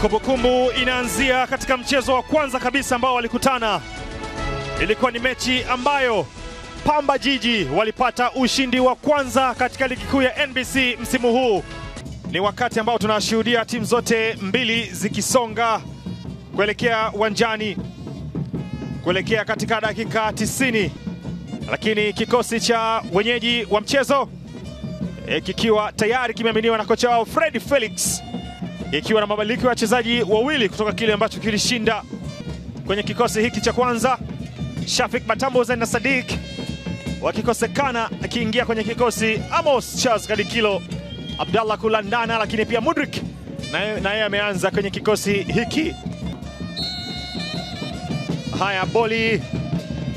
Kumbukumbu inaanzia katika mchezo wa kwanza kabisa ambao walikutana. Ilikuwa ni mechi ambayo Pamba Jiji walipata ushindi wa kwanza katika ligi kuu ya NBC msimu huu. Ni wakati ambao tunashuhudia timu zote mbili zikisonga kuelekea uwanjani kuelekea katika dakika 90, lakini kikosi cha wenyeji wa mchezo kikiwa tayari kimeaminiwa na kocha wao Fred Felix, ikiwa na mabadiliko ya wachezaji wawili kutoka kile ambacho kilishinda kwenye kikosi hiki cha kwanza. Shafik Batamboza na Sadiq wakikosekana, akiingia kwenye kikosi Amos Charles Kadikilo, Abdallah Kulandana, lakini pia Mudrik na yeye ameanza kwenye kikosi hiki. Haya, boli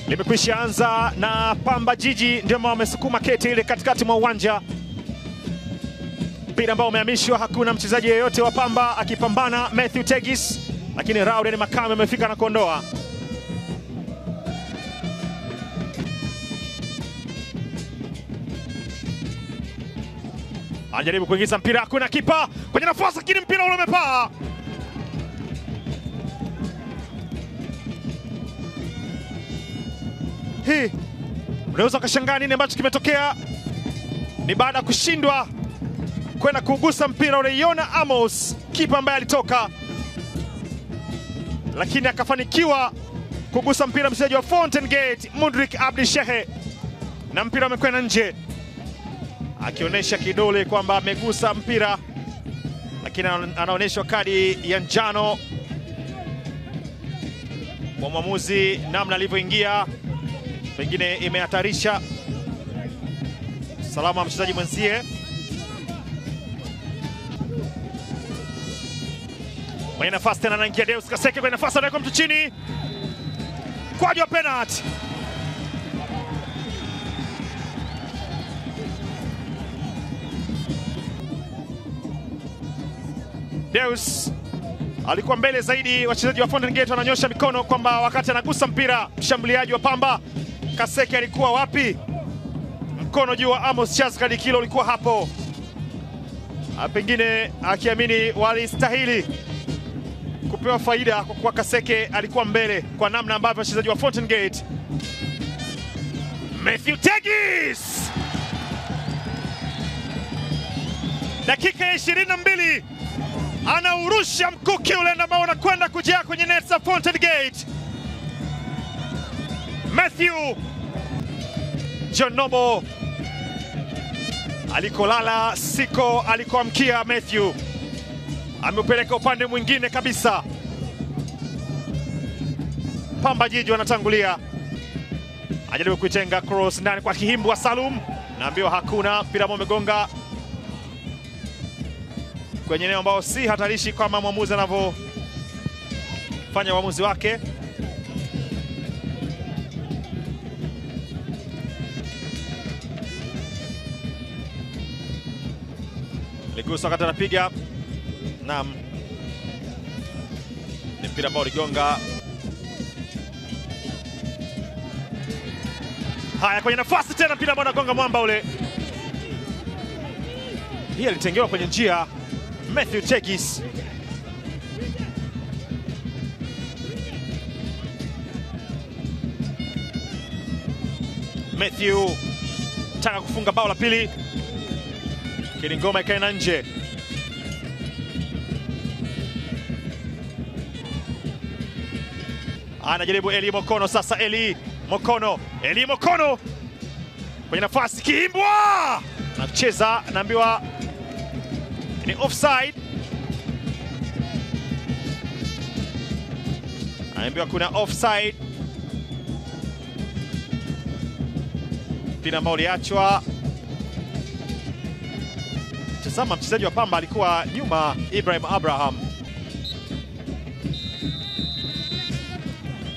limekwisha anza na Pamba Jiji ndio wamesukuma kete ile katikati mwa uwanja. Mpira ambao umehamishwa, hakuna mchezaji yeyote wa Pamba akipambana. Matthew Tegis, lakini Rauden Makame amefika na kuondoa. Anajaribu kuingiza mpira, hakuna kipa kwenye nafasi, lakini mpira ule umepaa. Hii unaweza kushangaa nini ambacho kimetokea. Ni baada ya kushindwa kwenda kugusa mpira ule Yona Amos, kipa ambaye alitoka, lakini akafanikiwa kugusa mpira mchezaji wa Fountain Gate Mudrik Abdi Shehe, na mpira umekwenda nje, akionyesha kidole kwamba amegusa mpira, lakini anaonyeshwa kadi ya njano kwa mwamuzi. Namna alivyoingia pengine imehatarisha salama mchezaji mwenzie. Kwenye nafasi tena anaingia Deus Kaseke, kwenye nafasi anaweka mtu chini, kwaju wa penalty. Deus alikuwa mbele zaidi, wachezaji wa Fountain Gate wananyosha mikono kwamba wakati anagusa mpira mshambuliaji wa Pamba Kaseke alikuwa wapi? Mkono juu wa Amos Charles Kadikilo ulikuwa hapo, pengine akiamini walistahili kupewa faida kwa kuwa Kaseke alikuwa mbele kwa namna ambavyo wachezaji wa Fountain Gate. Matthew Tegis, dakika ya 22, anaurusha mkuki ule ambao unakwenda kujaa kwenye net za Fountain Gate. Matthew John Nobo alikolala siko alikoamkia. Matthew ameupeleka upande mwingine kabisa. Pamba Jiji wanatangulia, ajaribu kuitenga cross ndani kwa Kihimbu wa Salum, naambiwa hakuna. Mpira ambao umegonga kwenye eneo ambao si hatarishi kama mwamuzi anavyofanya uamuzi wake. Ligusa wakati anapiga, naam, ni mpira ambao uligonga. Haya, kwenye nafasi tena, mpira ambao unagonga mwamba ule. Hii alitengewa kwenye njia. Matthew Tegis, Matthew taka kufunga bao la pili, kini ngoma ikaenda nje. Anajaribu Eli Mokono sasa. Eli Mokono kwenye nafasi, Kihimbwa anacheza, naambiwa ni offside. Anaambiwa kuna offside. Mpira ambao uliachwa. Tazama, mchezaji wa Pamba alikuwa nyuma, Ibrahim Abraham.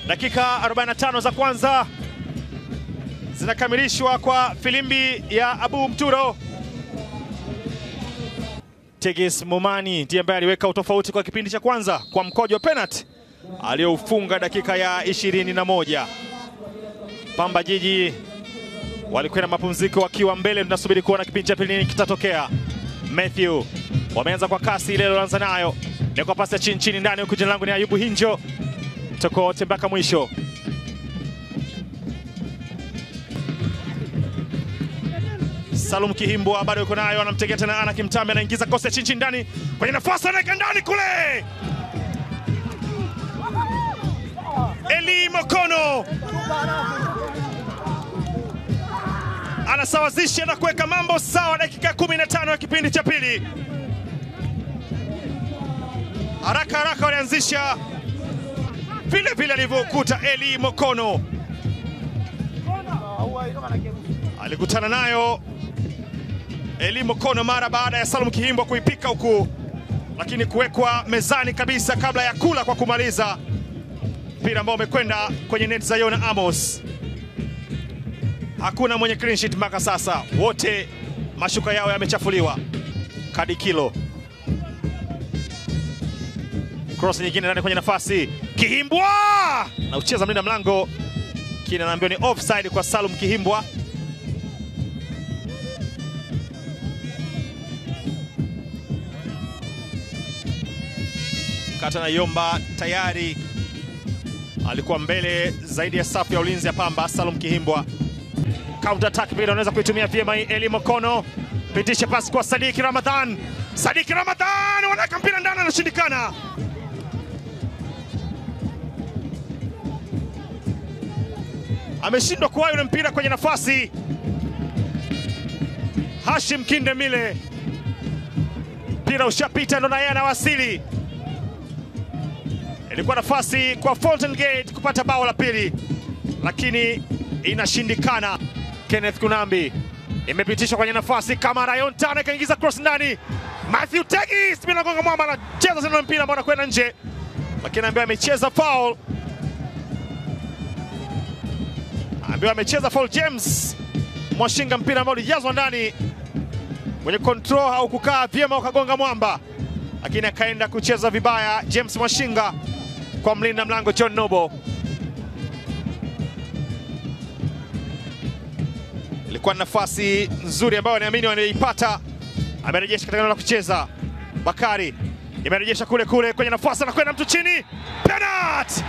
Dakika 45 za kwanza zinakamilishwa kwa filimbi ya Abu Mturo. Tegis Momani ndiye ambaye aliweka utofauti kwa kipindi cha kwanza kwa mkojo wa penalty aliyoufunga dakika ya 21. Pamba Jiji walikwenda mapumziko wakiwa mbele, tunasubiri kuona kipindi cha pili nini kitatokea. Matthew Wameanza kwa kasi ile iliyoanza nayo. Ni kwa pasi chini chini ndani huko, jina langu ni Ayubu Hinjo. Toko mpaka mwisho. Salum Kihimbwa bado yuko nayo, anamtegea tena Ana Kimtambe, anaingiza kosi chini chini ndani kwenye nafasi, anaweka ndani kule. Eli Mokono anasawazisha na kuweka mambo sawa dakika 15 ya kipindi cha pili. Haraka haraka walianzisha vile vile alivyokuta Eli Mokono. Alikutana nayo Eli Mokono mara baada ya Salum Kihimbwa kuipika huku, lakini kuwekwa mezani kabisa kabla ya kula kwa kumaliza. Mpira ambao umekwenda kwenye net za Yona Amos. Hakuna mwenye clean sheet mpaka sasa. Wote mashuka yao yamechafuliwa. Kadi Kilo. Cross nyingine ndani kwenye nafasi. Kihimbwa! Na ucheza mlinda mlango. Kina anaambiwa ni offside kwa Salum Kihimbwa. Kata na Yomba tayari alikuwa mbele zaidi ya safu ya ulinzi ya Pamba. Salum Kihimbwa counter attack vile anaweza kuitumia vyema. Eli Mokono pitisha pasi kwa Sadiki Ramadhan. Sadiki Ramadhan wanaweka mpira ndani, anashindikana. Ameshindwa kuwahi ule mpira kwenye nafasi. Hashim Kindemile, mpira ushapita, ndo naye anawasili. Ilikuwa nafasi kwa Fountain Gate kupata bao la pili, lakini inashindikana. Kenneth Kunambi imepitishwa kwenye nafasi kama Rayon Tana, kaingiza cross ndani. Matthew Tegis bila gonga mwamba, anacheza tena mpira ambao anakwenda nje, lakini ambaye amecheza foul. Ambaye amecheza foul James Mwashinga, mpira ambao ulijazwa ndani kwenye control au kukaa vyema ukagonga mwamba, lakini akaenda kucheza vibaya James Mwashinga kwa mlinda mlango John Nobo. Ilikuwa nafasi nzuri ambayo naamini wanaipata. Amerejesha katika eneo la kucheza. Bakari imerejesha kule kule kwenye nafasi, anakwenda mtu chini. Penalty!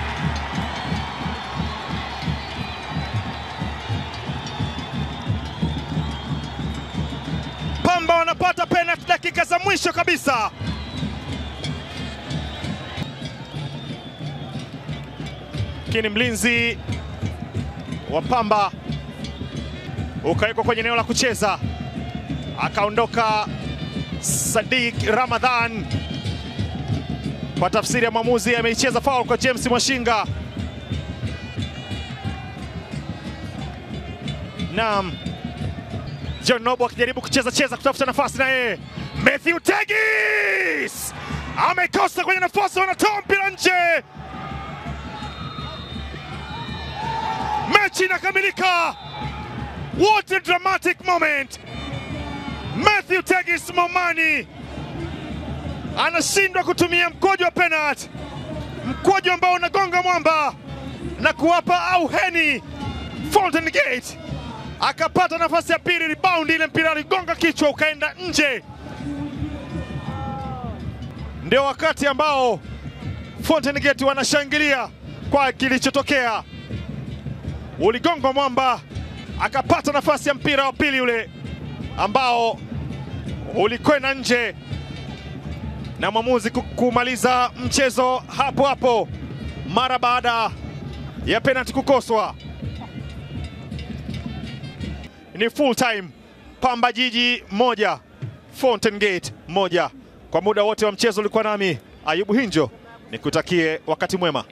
Pamba wanapata penalty dakika za mwisho kabisa. Kini mlinzi wa Pamba ukawekwa kwenye eneo la kucheza, akaondoka Sadik Ramadhan. Kwa tafsiri ya mwamuzi ameicheza foul kwa James Mwashinga. Naam, John Nobo akijaribu kucheza kutafuta nafasi na yeye. Matthew Tegis amekosa kwenye nafasi, wanatoa mpira nje. Mechi inakamilika. What a dramatic moment. Matthew Tegis Momani anashindwa kutumia mkojo wa penalty, mkojo ambao unagonga mwamba na kuwapa auheni Fountain Gate. Akapata nafasi ya pili, rebound ile mpira aligonga kichwa ukaenda nje. Ndio wakati ambao Fountain Gate wanashangilia kwa kilichotokea. Uligongwa mwamba, akapata nafasi ya mpira wa pili ule ambao ulikwenda nje, na mwamuzi kumaliza mchezo hapo hapo mara baada ya penalty kukoswa. Ni full time, Pamba Jiji 1 Fountain Gate 1. Kwa muda wote wa mchezo ulikuwa nami Ayubu Hinjo, nikutakie wakati mwema.